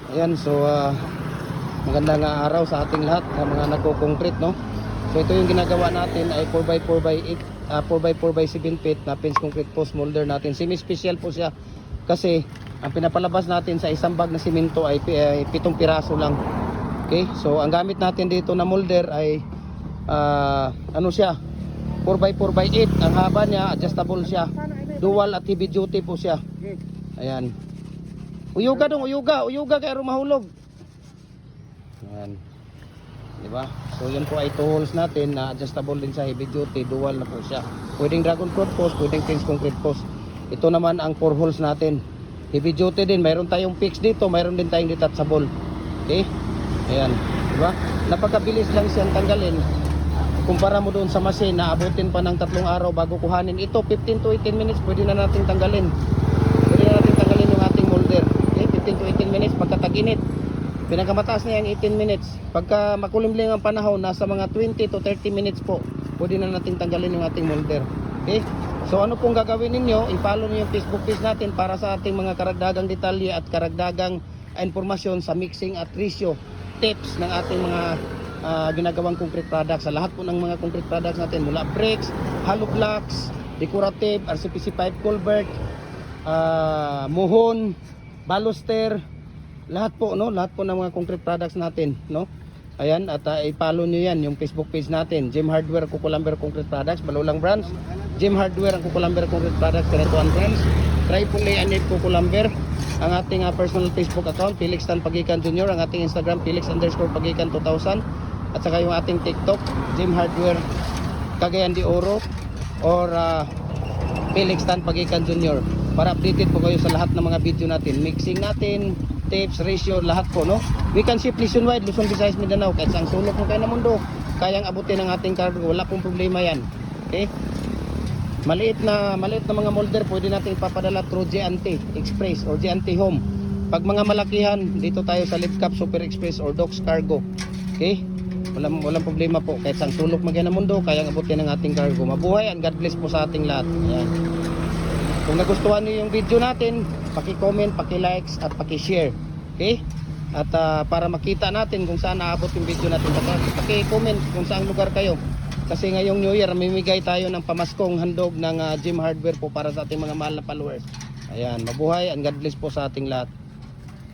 Ayan, so magandang araw sa ating lahat na mga nagko-concrete, no? So ito yung ginagawa natin ay 4x4x8, 4x4x7 feet na fence concrete post molder natin. Semi-special po siya kasi ang pinapalabas natin sa isang bag na simento ay 7 piraso lang. Okay, so ang gamit natin dito na molder ay ano siya, 4x4x8. Ang haba niya, adjustable siya, dual at heavy duty po siya. Ayan. Uyuga dong, uyuga kaya mahulog. Ayan. Diba? So yun po ay 2 holes natin na adjustable din sa heavy duty, dual na po siya. Pwedeng dragon fruit post, pwedeng fence concrete post. Ito naman ang 4 holes natin. Heavy duty din, mayroon tayong fixed dito, mayroon din tayong detachable. Okay? Ayan. Diba? Napakabilis lang siyang tanggalin. Kumpara mo doon sa machine na abutin pa ng 3 araw bago kuhanin. Ito 15 to 18 minutes pwede na natin tanggalin. Pwede na natin tanggalin yung ating molder. Okay? 15 to 18 minutes pagka tag-init. Pinakamataas niya yung 18 minutes. Pagka makulimlim ang panahon, nasa mga 20 to 30 minutes po, pwede na natin tanggalin yung ating molder. Okay? So ano pong gagawin ninyo? I-follow niyo yung Facebook page natin para sa ating mga karagdagang detalye at karagdagang informasyon sa mixing at ratio tips ng ating mga ginagawang concrete products. Sa lahat po ng mga concrete products natin, mula bricks, hollow blocks, decorative, RCPC pipe culvert, muhon, baluster, lahat po, no? Lahat po ng mga concrete products natin, no? Ayan, at i-follow nyo yan, yung Facebook page natin, Gem Hardware Kukulamber Concrete Products, Balulang Branch, Gem Hardware ang Kukulamber Concrete Products, Pinatuan Branch, Triple A Anip Kukulamber, ang ating personal Facebook account, Felix Tan Pagikan Jr., ang ating Instagram, Felix_Pagikan 2000, at saka yung ating TikTok, Gem Hardware Cagayan de Oro, or Felix Tan Pagikan Jr. Para updated po kayo sa lahat ng mga video natin, mixing natin, tips, ratio, lahat po, no? We can ship nationwide, Luzon, Visayas, Mindanao, kahit sa sulok mo kayo na mundo, kayang abutin ang ating cargo, wala pong problema yan. Okay? Maliit na mga molder, pwede natin ipapadala through J&T Express or J&T Home. Pag mga malakihan, dito tayo sa Lidcap Super Express or Docks Cargo. Okay? Walang problema po, kahit sa sulok mo kayo na mundo, kayang abutin ang ating cargo. Mabuhay and God bless po sa ating lahat. Ayan. Kung nagustuhan niyo yung video natin, paki-comment, paki-likes at paki-share. Okay? At para makita natin kung saan naabot yung video natin, paki-comment kung saan lugar kayo. Kasi ngayong New Year, mamimigay tayo ng pamaskong handog ng Gem Hardware po para sa ating mga mahal na followers. Ayan, mabuhay and God bless po sa ating lahat.